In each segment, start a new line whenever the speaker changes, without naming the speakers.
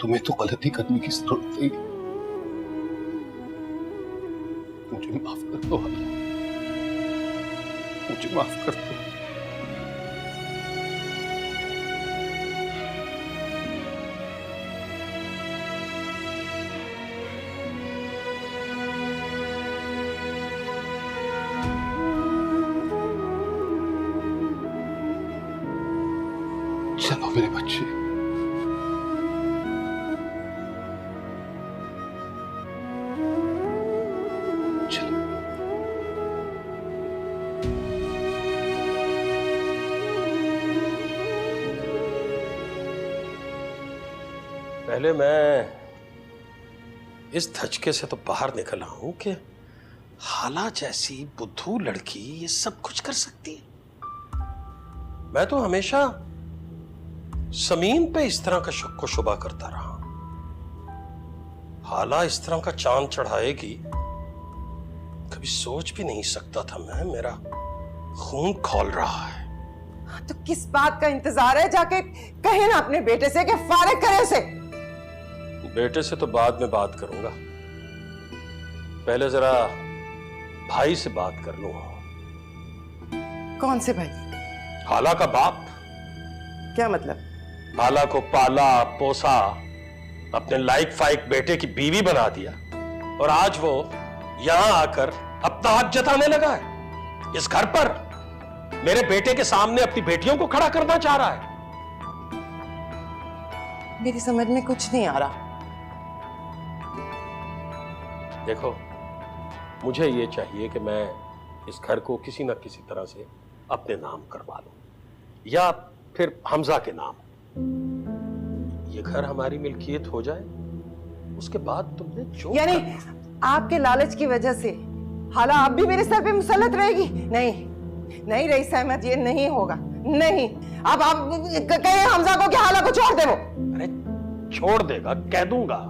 तुम्हें तो गलती करने की जरूरत नहीं। मुझे माफ कर दो हाला, मुझे माफ कर दो। चलो मेरे बच्चे, चलो।
पहले मैं इस धचके से तो बाहर निकल आऊं कि हाला जैसी बुद्धू लड़की ये सब कुछ कर सकती है। मैं तो हमेशा समीन पे इस तरह का शक को शुबा करता रहा। हाला इस तरह का चांद चढ़ाएगी कभी सोच भी नहीं सकता था मैं। मेरा खून खौल रहा है।
तो किस बात का इंतजार है? जाके कहे ना अपने बेटे से कि फारिग करे उसे।
बेटे से तो बाद में बात करूंगा, पहले जरा भाई से बात कर लूं।
कौन से भाई?
हाला का बाप।
क्या मतलब?
हाला को पाला पोसा, अपने लाइक फाइक बेटे की बीवी बना दिया और आज वो यहां आकर अपना हक जताने लगा है। इस घर पर मेरे बेटे के सामने अपनी बेटियों को खड़ा करना चाह रहा है।
मेरी समझ में कुछ नहीं आ रहा।
देखो, मुझे ये चाहिए कि मैं इस घर को किसी न किसी तरह से अपने नाम करवा लूं या फिर हमजा के नाम। ये घर हमारी मिल्कियत हो जाए, उसके बाद तुमने जो
यानी आपके लालच की वजह से हाला अब भी मेरे सर पे मुसल्लत रहेगी? नहीं नहीं रईस अहमद, ये नहीं होगा। नहीं, अब आप कहे हमजा को कि हाला को छोड़ दे। वो
अरे छोड़ देगा, कह दूंगा।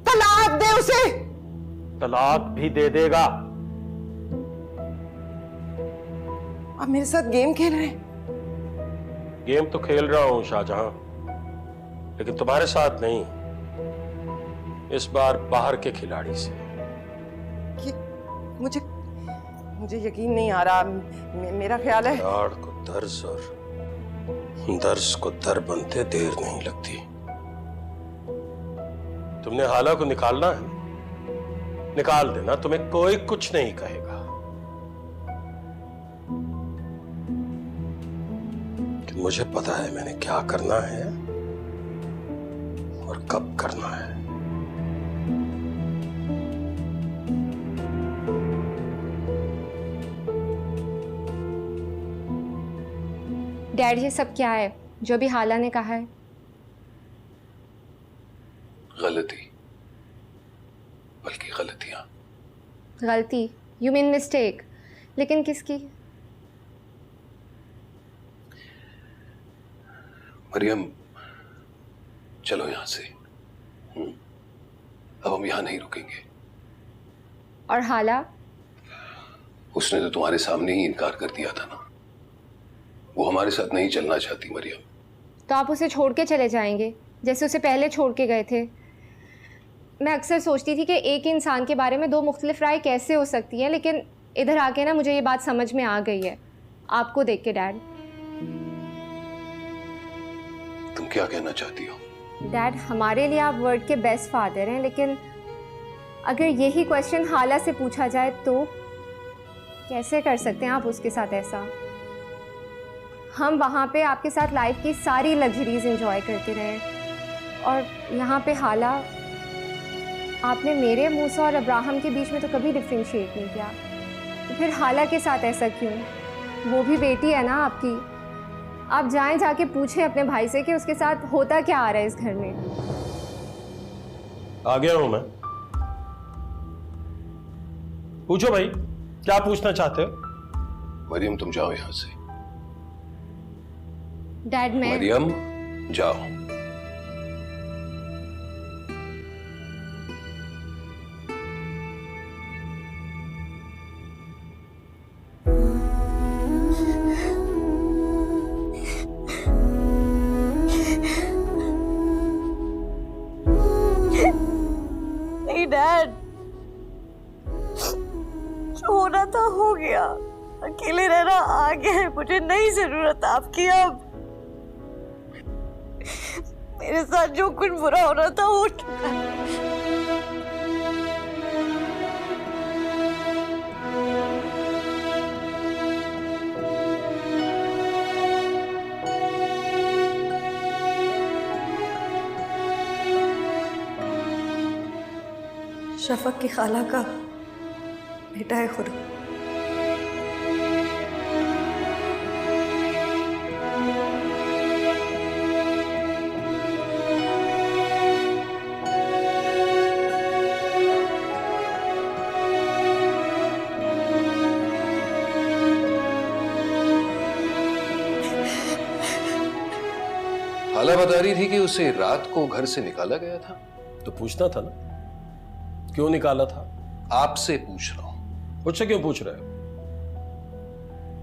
तलाक दे उसे।
तलाक भी दे देगा।
आप मेरे साथ गेम खेल रहे हैं?
गेम तो खेल रहा हूं शाहजहां, लेकिन तुम्हारे साथ नहीं, इस बार बाहर के खिलाड़ी से।
मुझे यकीन नहीं आ रहा। मेरा ख्याल है
दाढ़ को दर्ज और दर्ज को दर बनते देर नहीं लगती। तुमने हाला को निकालना है, निकाल देना, तुम्हें कोई कुछ नहीं कहेगा। कि मुझे पता है मैंने क्या करना है और कब करना है।
डैड, ये सब क्या है जो भी हाला ने कहा है?
गलती, बल्कि गलतियां।
गलती? You mean mistake? लेकिन किसकी?
मरियम, चलो यहां से। अब हम यहां नहीं रुकेंगे।
और हाला?
उसने तो तुम्हारे सामने ही इनकार कर दिया था ना। वो हमारे साथ नहीं चलना चाहती मरियम।
तो आप उसे छोड़ के चले जाएंगे जैसे उसे पहले छोड़ के गए थे? मैं अक्सर सोचती थी कि एक इंसान के बारे में दो मुख्तलिफ राय कैसे हो सकती हैं, लेकिन इधर आके ना मुझे ये बात समझ में आ गई है आपको देख के। डैड,
तुम क्या कहना चाहती हो?
डैड, हमारे लिए आप वर्ल्ड के बेस्ट फादर हैं, लेकिन अगर यही क्वेश्चन हाला से पूछा जाए तो कैसे कर सकते हैं आप उसके साथ ऐसा? हम वहाँ पे आपके साथ लाइफ की सारी लग्जरीज एंजॉय करते रहे और यहाँ पे हाला, आपने मेरे मूसा और अब्राहम के बीच में तो कभी डिफ्रेंशिएट नहीं किया, तो फिर हाला के साथ ऐसा क्यों? वो भी बेटी है ना आपकी। आप जाएं, जाके पूछें अपने भाई से कि उसके साथ होता क्या आ रहा है इस घर में।
आ गया हूं मैं। पूछो भाई, क्या पूछना चाहते हो?
मरियम, तुम जाओ यहां से।
डैड, मैं
मरियम, जाओ।
डैड, जो होना था हो गया। अकेले रहना आ गया है, मुझे नहीं जरूरत आपकी अब। मेरे साथ जो कुछ बुरा होना था हो चुका है। शफक की खाला का बेटा है खुद।
हाला बता रही थी कि उसे रात को घर से निकाला गया था।
तो पूछना था ना, क्यों निकाला था?
आपसे पूछ रहा हूं।
मुझसे क्यों पूछ रहे हो?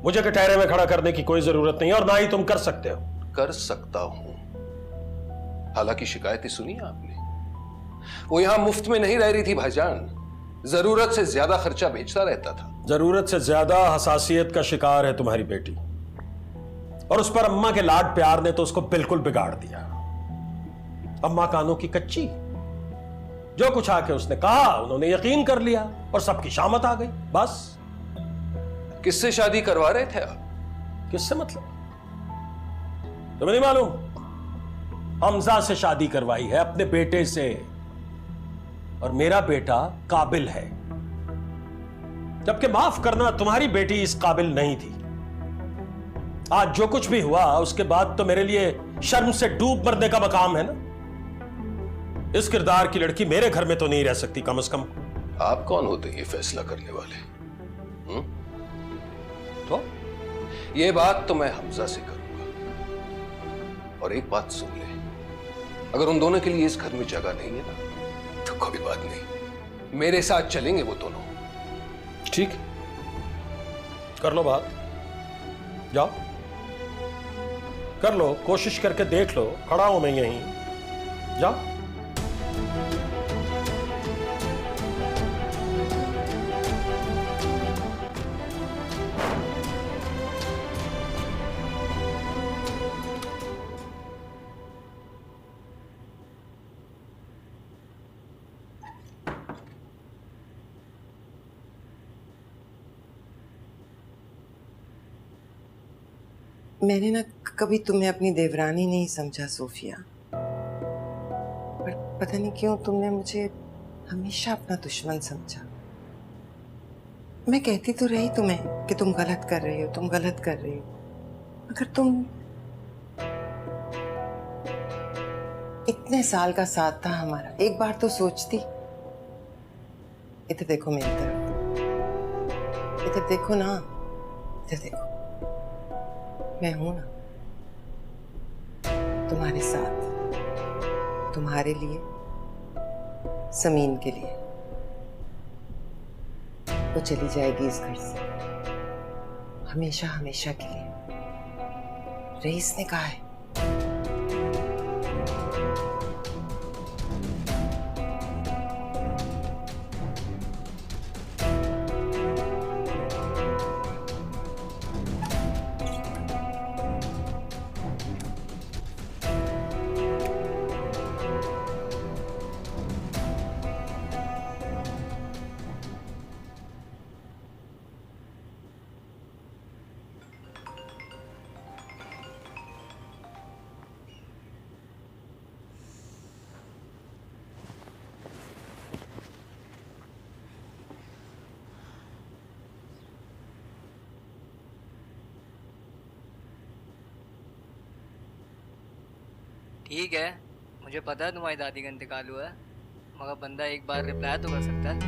मुझे कटहरे में खड़ा करने की कोई जरूरत नहीं है, और ना ही तुम कर सकते हो।
कर सकता हूं। हालांकि शिकायतें सुनी आपने, वो यहां मुफ्त में नहीं रह रही थी भाईजान, जरूरत से ज्यादा खर्चा भेजता रहता था।
जरूरत से ज्यादा हसासियत का शिकार है तुम्हारी बेटी, और उस पर अम्मा के लाड प्यार ने तो उसको बिल्कुल बिगाड़ दिया। अम्मा कानों की कच्ची, जो कुछ आके उसने कहा उन्होंने यकीन कर लिया और सबकी शामत आ गई। बस।
किससे शादी करवा रहे थे आप?
किससे मतलब? तुम्हें नहीं मालूम? हमजा से शादी करवाई है, अपने बेटे से। और मेरा बेटा काबिल है, जबकि माफ करना तुम्हारी बेटी इस काबिल नहीं थी। आज जो कुछ भी हुआ उसके बाद तो मेरे लिए शर्म से डूब मरने का मकाम है ना। इस किरदार की लड़की मेरे घर में तो नहीं रह सकती कम से कम।
आप कौन होते हैं ये फैसला करने वाले?
तो
ये बात तो मैं हमजा से करूंगा। और एक बात सुन ले, अगर उन दोनों के लिए इस घर में जगह नहीं है ना, तो कोई बात नहीं, मेरे साथ चलेंगे वो दोनों।
ठीक, कर लो बात, जाओ कर लो, कोशिश करके देख लो, खड़ा हूं मैं यहीं, जाओ।
मैंने ना कभी तुम्हें अपनी देवरानी नहीं समझा सोफिया, पर पता नहीं क्यों तुमने मुझे हमेशा अपना दुश्मन समझा। मैं कहती तो रही तुम्हें कि तुम गलत कर रही हो, तुम गलत कर रही हो, मगर तुम इतने साल का साथ था हमारा, एक बार तो सोचती। इधर देखो मेरी तरफ, इधर देखो ना, इधर देखो, मैं हूं ना तुम्हारे साथ, तुम्हारे लिए, समीन के लिए। वो चली जाएगी इस घर से हमेशा हमेशा के लिए, रईस ने कहा है।
ठीक है, मुझे पता है तुम्हारी दादी का इंतकाल हुआ है, मगर बंदा एक बार रिप्लाई तो कर सकता है।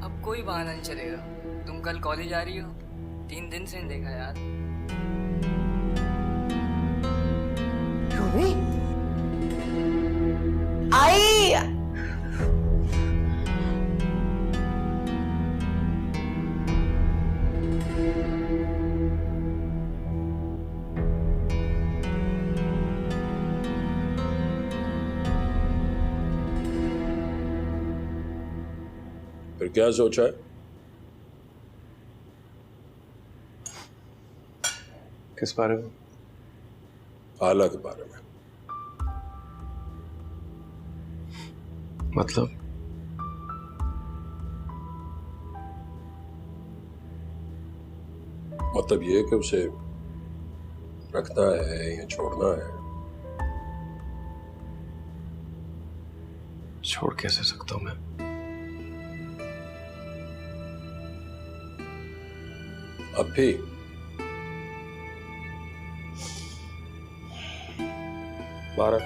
अब कोई बहाना नहीं चलेगा। तुम कल कॉलेज आ रही हो? 3 दिन से नहीं देखा यार।
रूबी आई,
फिर क्या सोचा है?
किस बारे में?
हाला के बारे में।
मतलब
ये कि उसे रखना है या छोड़ना है।
छोड़ कैसे सकता हूं मैं?
अब भी बारह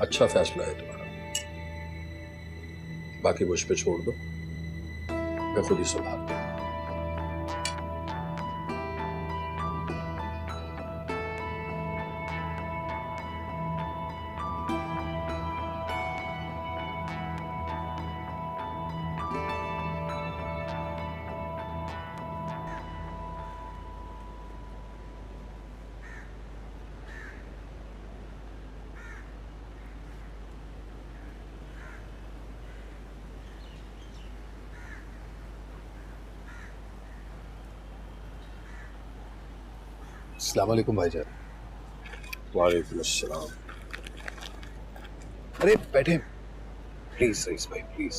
अच्छा फैसला है तुम्हारा, बाकी मुझ पे छोड़ दो, मैं खुद ही संभाल लूं।
अस्सलाम वालेकुम भाईजान।
वालेकुम अस्सलाम।
अरे बैठे प्लीज रईस भाई प्लीज।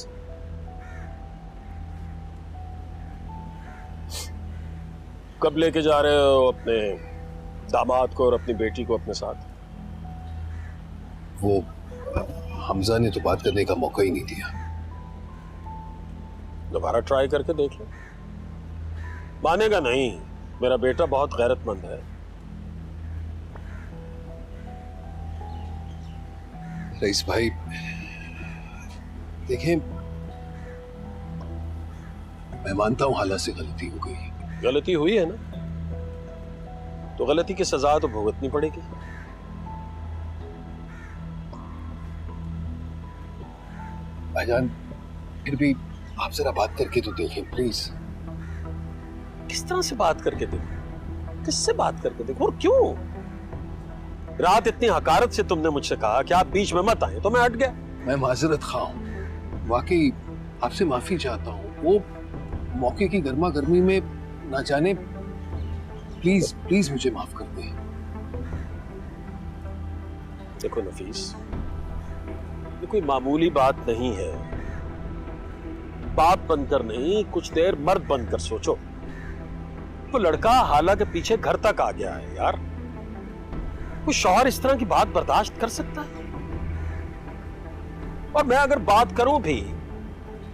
कब लेके जा रहे हो अपने दामाद को और अपनी बेटी को अपने साथ?
वो हमजा ने तो बात करने का मौका ही नहीं दिया।
दोबारा ट्राई करके देख लो। मानेगा नहीं, मेरा बेटा बहुत गैरतमंद है।
रईस भाई देखें, मैं मानता हूं हाला से गलती हो गई।
गलती हुई है ना, तो गलती की सजा तो भुगतनी पड़ेगी।
भाईजान फिर भी आप जरा बात करके तो देखें प्लीज।
किस तरह से बात करके देखो? किससे बात करके देखो और क्यों? रात इतनी हकारत से तुमने मुझसे कहा कि आप बीच में मत आए, तो मैं हट गया।
मैं माजरत खा हूं, वाकई आपसे माफी चाहता हूं। वो मौके की गर्मा गर्मी में ना जाने, प्लीज प्लीज मुझे माफ कर दें।
देखो नफीस, ये कोई मामूली बात नहीं है। बाप बनकर नहीं, कुछ देर मर्द बनकर सोचो। वो लड़का हाला के पीछे घर तक आ गया है यार। कोई शौहर इस तरह की बात बर्दाश्त कर सकता है? और मैं अगर बात करूं भी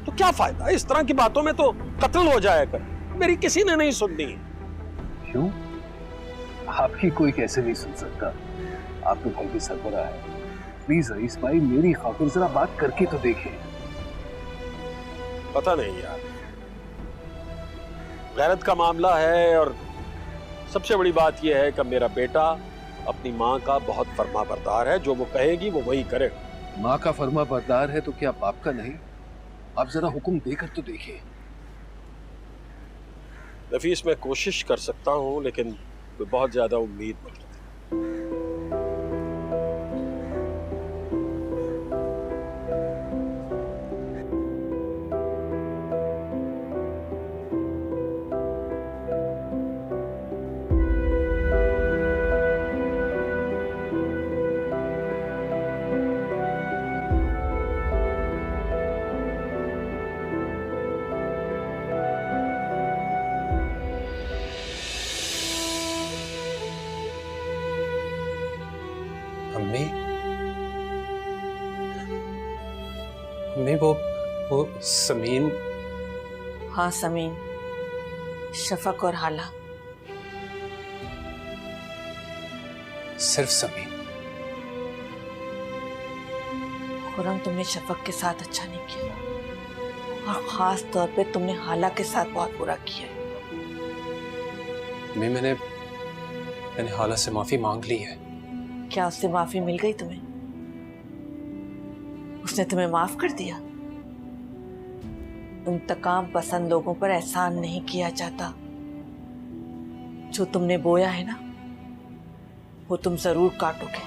तो क्या फायदा? इस तरह की बातों में तो कत्ल हो जाएगा। मेरी किसी ने नहीं सुननी।
क्यों? आपकी कोई कैसे नहीं सुन सकता? आप तो घर की सरबराह है। प्लीज रईस भाई मेरी खातिर जरा बात करके तो देखें।
पता नहीं यार, गैरत का मामला है। और सबसे बड़ी बात यह है कि मेरा बेटा अपनी माँ का बहुत फर्मा बरदार है। जो वो कहेगी वो वही करे।
माँ का फर्मा बरदार है तो क्या बाप का नहीं? आप जरा हुक्म देकर तो देखिए।
नफीस मैं कोशिश कर सकता हूँ, लेकिन कोई बहुत ज्यादा उम्मीद मत रखो।
अम्मी वो समीन।
हाँ समीन, शफक और हाला।
सिर्फ समीन?
खुरम, तुमने शफक के साथ अच्छा नहीं किया और खास तौर पे तुमने हाला के साथ बहुत बुरा किया है।
अम्मी मैंने हाला से माफी मांग ली है।
क्या उससे माफी मिल गई तुम्हें? उसने तुम्हें माफ कर दिया? इंतकाम पसंद लोगों पर एहसान नहीं किया जाता। जो तुमने बोया है ना, वो तुम जरूर काटोगे।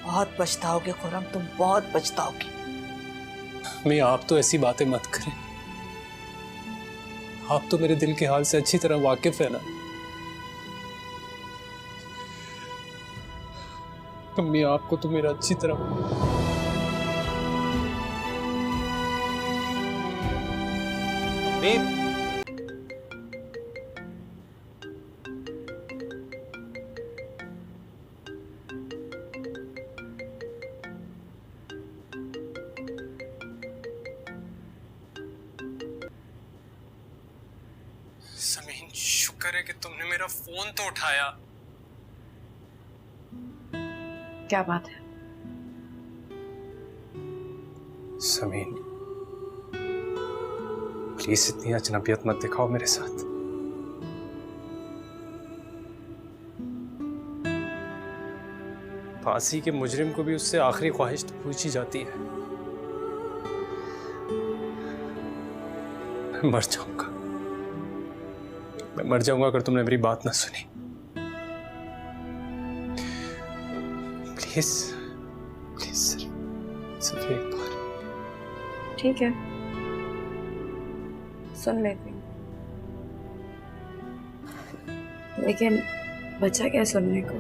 बहुत पछताओगे खुरम, तुम बहुत पछताओगे।
मैं आप तो ऐसी बातें मत करें। आप तो मेरे दिल के हाल से अच्छी तरह वाकिफ है ना। अम्मी आपको तो मेरा अच्छी तरह अम्मी समीन, शुक्र है कि तुमने मेरा फोन तो उठाया।
क्या बात है?
समीन, प्लीज इतनी अजनबियत मत दिखाओ मेरे साथ। फांसी के मुजरिम को भी उससे आखिरी ख्वाहिश तो पूछी जाती है। मैं मर जाऊंगा, मैं मर जाऊंगा अगर तुमने मेरी बात ना सुनी। प्लीज प्लीज सिर्फ एक बार।
ठीक है, सुन लेती हूँ, लेकिन बचा क्या सुनने को?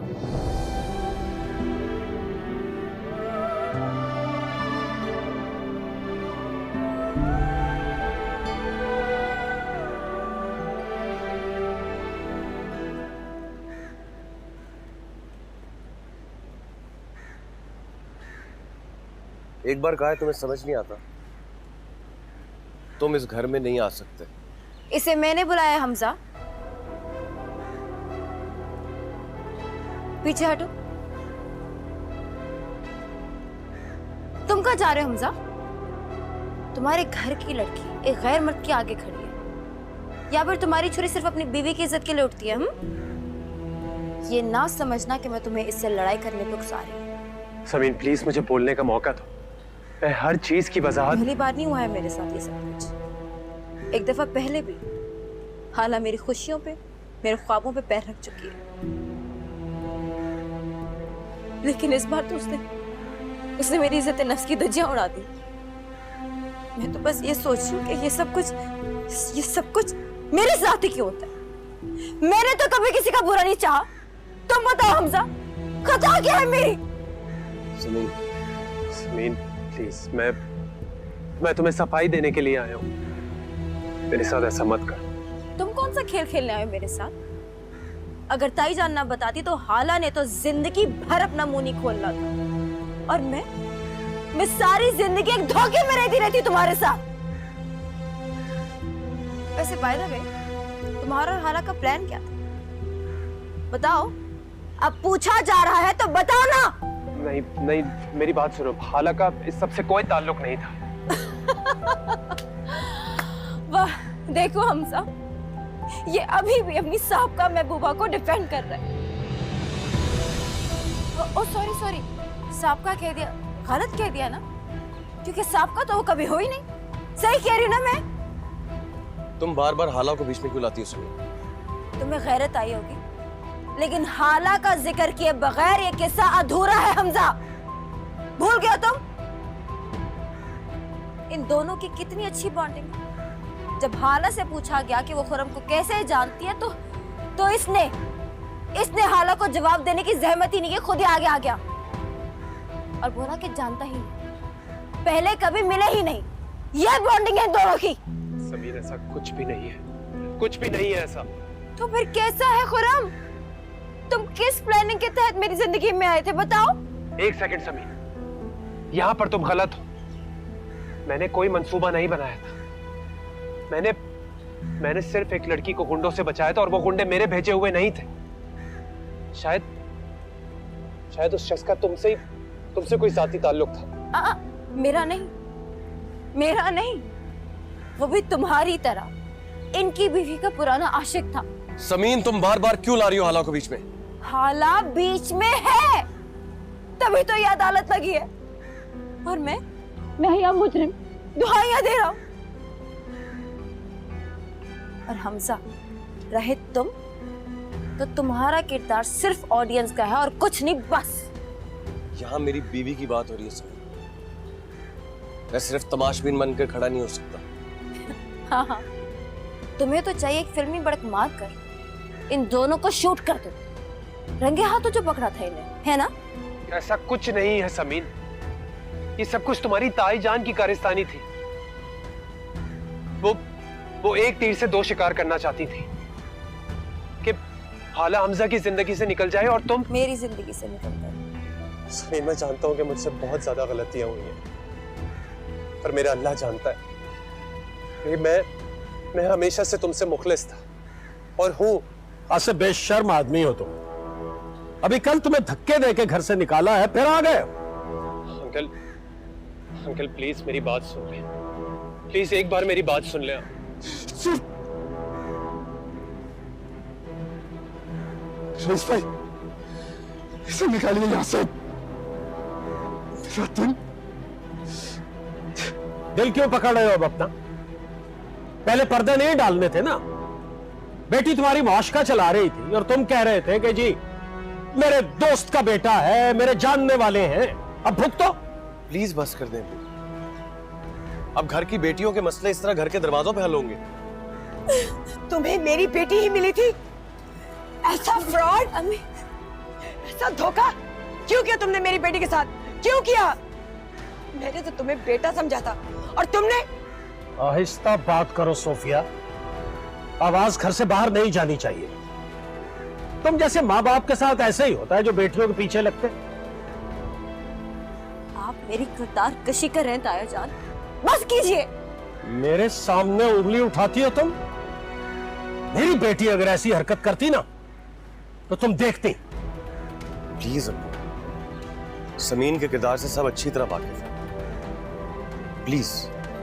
एक बार कहा है तुम्हें समझ नहीं आता? तुम इस घर में नहीं आ सकते।
इसे मैंने बुलाया हमजा। पीछे हटो। तुम कहाँ जा रहे हो हमजा? तुम्हारे घर की लड़की एक गैर मर्द के आगे खड़ी है, या फिर तुम्हारी छुरी सिर्फ अपनी बीवी की इज्जत के लिए उठती है? ये ना समझना कि मैं तुम्हें इससे लड़ाई करने पे उकसा रही हूँ।
समीन प्लीज मुझे बोलने का मौका दो, मैं हर चीज की वजाहत।
पहली बार नहीं हुआ है मेरे साथ ये सब कुछ। एक दफा पहले भी हाला मेरी खुशियों पे, मेरे ख्वाबों पे पैर रख चुकी है, लेकिन इस बार तो उसने मेरी इज्जत नफ्स की धज्जियां उड़ा दी। मैं तो बस ये सोच रही हूँ कि ये सब कुछ मेरे साथ ही क्यों होता है? मैंने तो कभी किसी का बुरा नहीं चाहा। तुम बताओ हमजा, खता क्या है मेरी?
समीन प्लीज, मैं तुम्हें सफाई देने के लिए आया हूँ, मेरे साथ ऐसा मत कर।
तुम कौन सा खेल खेलने आए हो मेरे साथ? अगर ताई जान ना बताती तो हाला ने तो जिंदगी भर अपना मुंह नहीं खोलना था, और मैं सारी जिंदगी एक धोखे में रहती तुम्हारे साथ। वैसे बाय द वे, तुम्हारा और हाला का प्लान क्या था? बताओ। अब पूछा जा रहा है तो बताओ ना।
नहीं, मेरी बात सुनो, हाला का इस सब से कोई ताल्लुक नहीं था।
वाह, देखो हमजा, ये अभी भी अपनी साहबका महबूबा को डिफेंड कर रहा है। ओ सॉरी, साहबका कह दिया, गलत कह दिया ना, क्योंकि साहबका तो वो कभी हो ही नहीं। सही कह रही हूँ ना मैं?
तुम बार बार हाला को बीच में क्यों लाती हो सुनो?
तुम्हें गैरत आई होगी, लेकिन हाला का जिक्र किए बगैर ये किस्सा अधूरा है हमजा। भूल गए तुम? इन दोनों की कितनी अच्छी बॉन्डिंग। जब हाला से पूछा गया कि वो खुरम को कैसे जानती है, तो इसने हाला को जवाब देने की जहमत ही नहीं की, खुद ही आगे आ गया और बोला कि जानता ही नहीं, पहले कभी मिले ही नहीं। यह बॉन्डिंग है इन दोनों की।
समीर ऐसा कुछ भी नहीं है, कुछ भी नहीं है ऐसा।
तो फिर कैसा है खुरम? तुम किस प्लानिंग के तहत मेरी जिंदगी में आए थे, बताओ?
एक सेकंड समीर, यहाँ पर तुम गलत हो। मैंने कोई मंसूबा नहीं बनाया था। मैंने सिर्फ एक लड़की को गुंडों से बचाया था, और वो गुंडे मेरे भेजे हुए नहीं थे। शायद उस शख्स का तुमसे कोई जाती ताल्लुक था।
मेरा नहीं, वो भी तुम्हारी तरह इनकी बीवी का पुराना आशिक था।
समीन, तुम बार बार क्यों ला रही हो हाला को बीच में?
हाला बीच में है तभी तो ये अदालत लगी है, और मैं यहाँ मुजरिम दुहाइयां दे रहा हूं। और हमजा, रहे तुम तो तुम्हारा किरदार सिर्फ ऑडियंस का है और कुछ नहीं, बस।
यहाँ मेरी बीवी की बात हो रही है समीन। मैं सिर्फ तमाशबीन बनकर खड़ा नहीं हो सकता।
हाँ हाँ, तुम्हें तो चाहिए एक फिल्मी बड़क मार कर इन दोनों को शूट कर दो। रंगे हाथों जो पकड़ा था इन्हें, है ना?
ऐसा कुछ नहीं है समीन, ये सब कुछ तुम्हारी ताई जान की कारस्तानी थी। वो एक तीर से दो शिकार करना चाहती थी कि हाला हमजा की जिंदगी से निकल जाए और तुम
मेरी जिंदगी से निकल जाए।
समीन, मैं जानता हूं कि मुझसे बहुत ज्यादा गलतियां हुई हैं, पर मेरा अल्लाह जानता है कि मैं हमेशा से तुमसे मुखलिस था और हूं।
ऐसे बेशर्म आदमी हो तुम। अभी कल तुम्हें धक्के देके घर से निकाला है, फिर आ गए।
अंकल प्लीज मेरी बात सुन ले, प्लीज एक बार मेरी बात सुन ले।
रईस भाई, इसे निकालिए यहां से। दिल क्यों पकड़ रहे हो अब अपना? पहले पर्दे नहीं डालने थे ना। बेटी तुम्हारी मौश का चला रही थी और तुम कह रहे थे कि जी मेरे दोस्त का बेटा है, मेरे जानने वाले हैं, अब भुगतो।
प्लीज बस कर दें। अब घर की बेटियों के मसले इस तरह घर के दरवाजों पे हल होंगे?
तुम्हें मेरी बेटी ही मिली थी? ऐसा फ्रॉड, ऐसा धोखा क्यों किया तुमने मेरी बेटी के साथ? क्यों किया? मैंने तो तुम्हें बेटा समझा था और तुमने।
आहिस्ता बात करो सोफिया, आवाज घर से बाहर नहीं जानी चाहिए। तुम जैसे माँ बाप के साथ ऐसे ही होता है जो बेटियों के पीछे लगते।
आप मेरी किरदार कशी कर रहे हैं ताया जान, बस कीजिए।
मेरे सामने उंगली उठाती हो तुम? मेरी बेटी अगर ऐसी हरकत करती ना तो तुम देखती।
प्लीज अब्बू, समीन के किरदार से सब अच्छी तरह वाकिफ है। प्लीज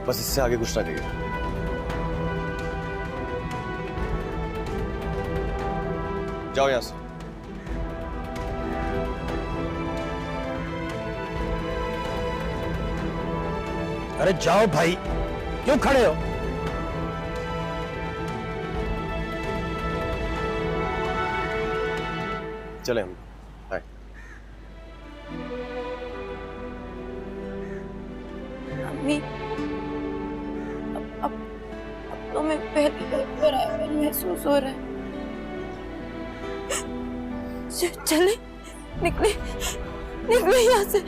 बस इससे आगे कुछ ना कहिए। जाओ यहां से।
अरे जाओ भाई, क्यों खड़े हो?
चले हम। हाय।
अम्मी, अब तो मैं पहले महसूस हो रहा है। चले, निकले यहाँ से।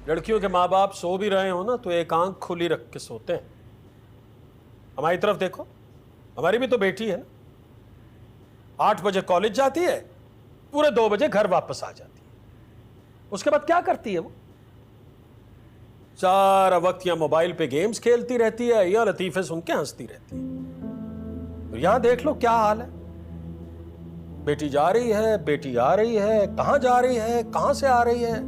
लड़कियों के माँ बाप सो भी रहे हो ना तो एक आंख खुली रख के सोते हैं। हमारी तरफ देखो, हमारी भी तो बेटी है ना। 8 बजे कॉलेज जाती है, पूरे 2 बजे घर वापस आ जाती है। उसके बाद क्या करती है वो? सारा वक्त या मोबाइल पे गेम्स खेलती रहती है या लतीफे सुन के हंसती रहती है। तो यहां देख लो क्या हाल है। बेटी जा रही है, बेटी आ रही है, कहां जा रही है, कहां से आ रही है,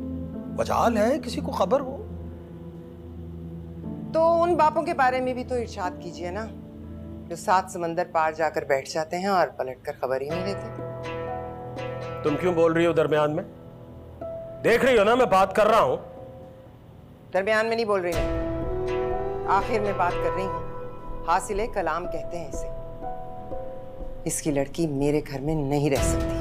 वजाल है, किसी को खबर हो?
तो उन बापों के बारे में भी तो इरशाद कीजिए ना, जो 7 समंदर पार जाकर बैठ जाते हैं और पलटकर खबर ही नहीं लेते।
तुम क्यों बोल रही हो दरमियान में? देख रही हो ना मैं बात कर रहा हूं।
दरमियान में नहीं बोल रही मैं, आखिर में बात कर रही हूँ। हासिले कलाम कहते हैं इसे। इसकी लड़की मेरे घर में नहीं रह सकती।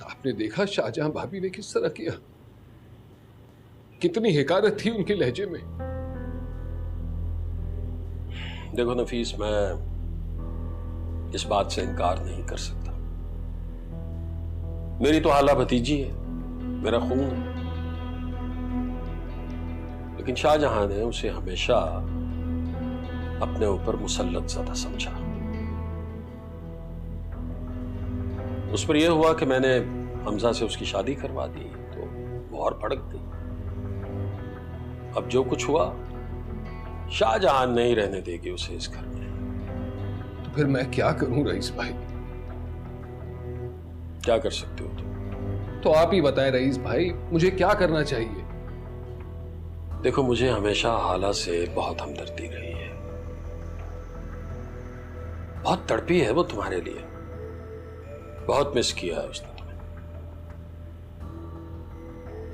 आपने देखा शाहजहां भाभी ने किस तरह किया? कितनी हिकारत थी उनके लहजे में।
देखो नफीस, मैं इस बात से इनकार नहीं कर सकता। मेरी तो हाला भतीजी है, मेरा खून है। लेकिन शाहजहां ने उसे हमेशा अपने ऊपर मुसल्लत ज़्यादा समझा। उस पर यह हुआ कि मैंने हमजा से उसकी शादी करवा दी तो वो और भड़क गई। अब जो कुछ हुआ, शाहजहां नहीं रहने देगी उसे इस घर में।
तो फिर मैं क्या करूं रईस भाई?
क्या कर सकते हो तुम?
तो आप ही बताएं रईस भाई, मुझे क्या करना चाहिए?
देखो, मुझे हमेशा हाला से बहुत हमदर्दी रही है। बहुत तड़पी है वो तुम्हारे लिए, बहुत मिस किया है उसने तुम्हें।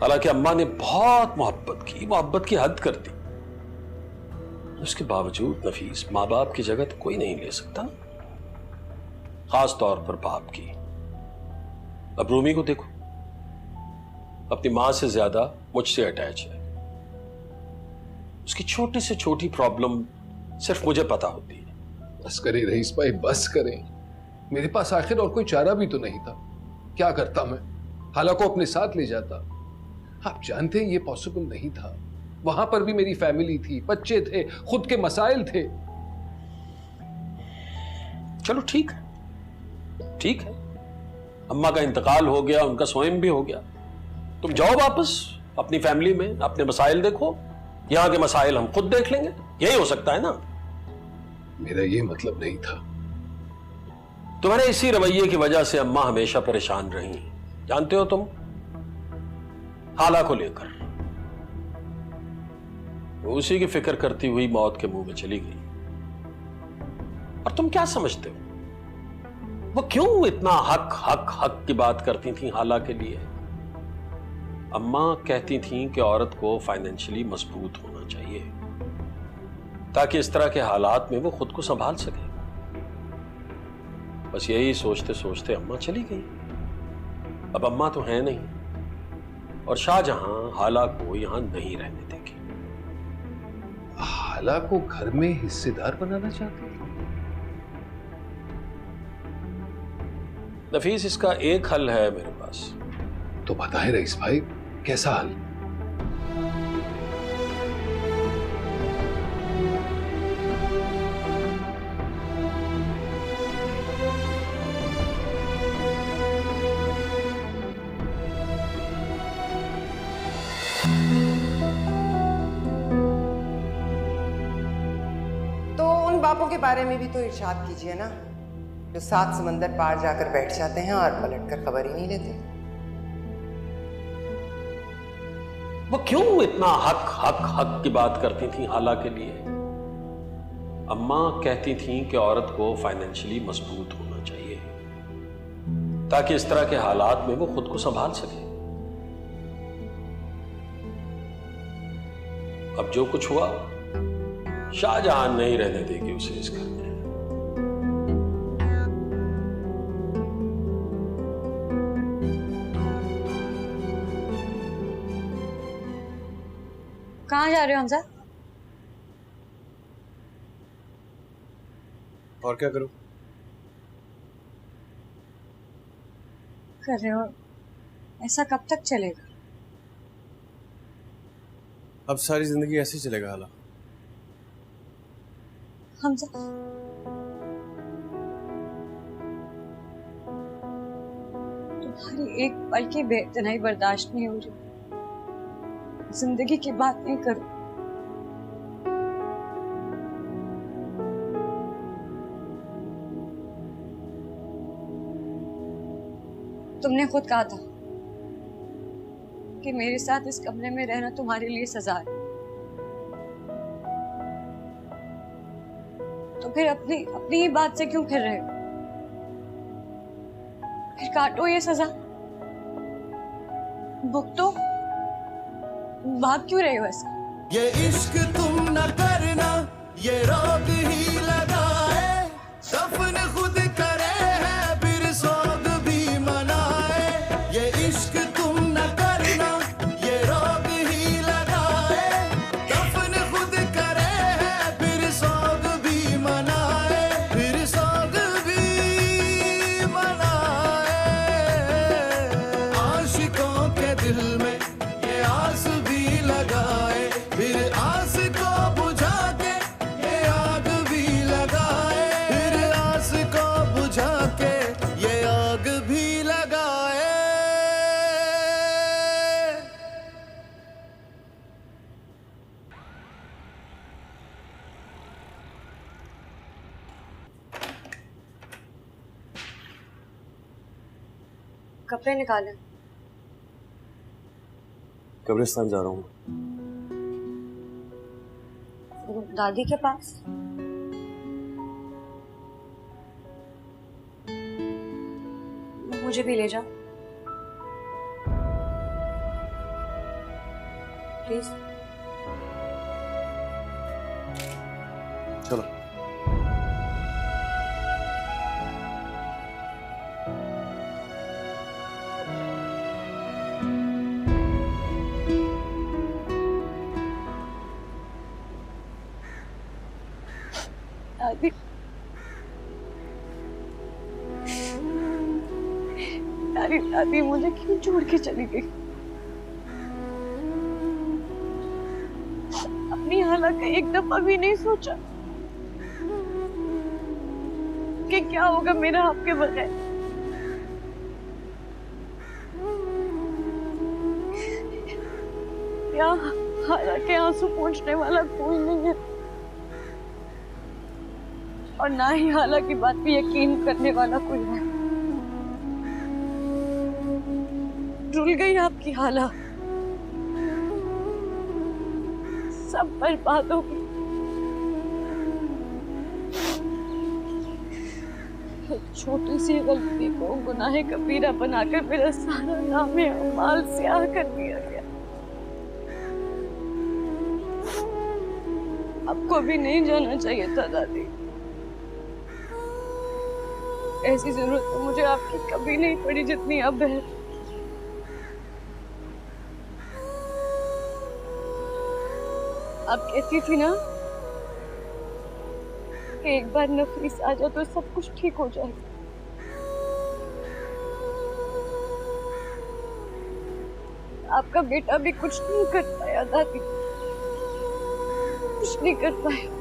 हालांकि अम्मा ने बहुत मोहब्बत की हद कर दी, उसके बावजूद नफीस माँ बाप की जगह तो कोई नहीं ले सकता, खास तौर पर बाप की। अब रूमी को देखो, अपनी मां से ज्यादा मुझसे अटैच है। उसकी छोटी से छोटी प्रॉब्लम सिर्फ मुझे पता होती है।
बस करें रईस भाई, बस करें। मेरे पास आखिर और कोई चारा भी तो नहीं था। क्या करता मैं? हाला को अपने साथ ले जाता। आप जानते हैं ये पॉसिबल नहीं था। वहां पर भी मेरी फैमिली थी, बच्चे थे, खुद के मसाइल थे।
चलो ठीक है, ठीक है, अम्मा का इंतकाल हो गया, उनका स्वयं भी हो गया। तुम जाओ वापस अपनी फैमिली में, अपने मसाइल देखो, यहां के मसाइल हम खुद देख लेंगे। यही हो सकता है ना?
मेरा ये मतलब नहीं था।
तुम्हारे इसी रवैये की वजह से अम्मा हमेशा परेशान रही, जानते हो तुम, हाला को लेकर। वो उसी की फिक्र करती हुई मौत के मुंह में चली गई। और तुम क्या समझते हो वो क्यों इतना हक हक हक की बात करती थी हाला के लिए? अम्मा कहती थी कि औरत को फाइनेंशियली मजबूत होना चाहिए ताकि इस तरह के हालात में वो खुद को संभाल सके। बस यही सोचते सोचते अम्मा चली गई। अब अम्मा तो है नहीं और शाहजहां हाला को यहां नहीं रहने देगी।
हाला को घर में हिस्सेदार बनाना चाहते हैं?
नफीस, इसका एक हल है मेरे पास।
तो बताएं रईस भाई, कैसा हल?
तो उन बापों के बारे में भी तो इरशाद कीजिए ना, जो 7 समंदर पार जाकर बैठ जाते हैं और पलटकर खबर ही नहीं लेते।
वो क्यों इतना हक हक हक की बात करती थी हाला के लिए? अम्मा कहती थी कि औरत को फाइनेंशियली मजबूत होना चाहिए ताकि इस तरह के हालात में वो खुद को संभाल सके। अब जो कुछ हुआ, शाहजहां नहीं रहने देगी उसे इस घर में।
कहाँ जा रहे हो हमजा?
और क्या करूं?
कर रहे हो? ऐसा कब तक चलेगा?
अब सारी जिंदगी ऐसे ही चलेगा हाला।
हमजा, तुम्हारी एक पल की बेइज्जती बर्दाश्त नहीं हो रही। जिंदगी की बात नहीं करो। तुमने खुद कहा था कि मेरे साथ इस कमरे में रहना तुम्हारे लिए सजा है, तो फिर अपनी ही बात से क्यों फिर रहे हो? फिर काटो ये सजा, भुगतो। भाग क्यों रहे हो ऐसा?
ये इश्क तुम न करना, ये रोग ही लगा है। दफन खुद करे है, फिर सोग भी मनाए। ये इश्क तुम न करना, ये रोग ही लगा है। दफन खुद करे है, फिर सोग भी मनाए। फिर सोग भी मनाए। आशिकों के दिल में ये आस भी लगाए, फिर आस को बुझा के ये आग भी लगाए। फिर आस को बुझा के ये आग भी लगाए।
कपड़े निकाले।
कब्रिस्तान जा रहा हूँ।
दादी के पास? मुझे भी ले जाओ प्लीज।
चलो।
दादी दादी दादी मुझे क्यों छोड़ के चली गई? अपनी हालत का एक दफा भी नहीं सोचा कि क्या होगा मेरा आपके बगैर। क्या हालांकि आंसू पोंछने वाला कोई नहीं है और ना ही हाला की बात पे यकीन करने वाला कोई है। रुल गई आपकी हाला, सब बर्बाद हो गई। एक छोटी सी गलती को गुनाह कबीरा बनाकर मेरा सारा नाम अमाल स्याह कर दिया गया। आपको भी नहीं जाना चाहिए था दादी। ऐसी जरूरत तो मुझे आपकी कभी नहीं पड़ी जितनी अब है। आप कहती थी ना कि एक बार नफीस आ जाए तो सब कुछ ठीक हो जाए। आपका बेटा भी कुछ नहीं कर पाया दादी, कुछ नहीं कर पाया।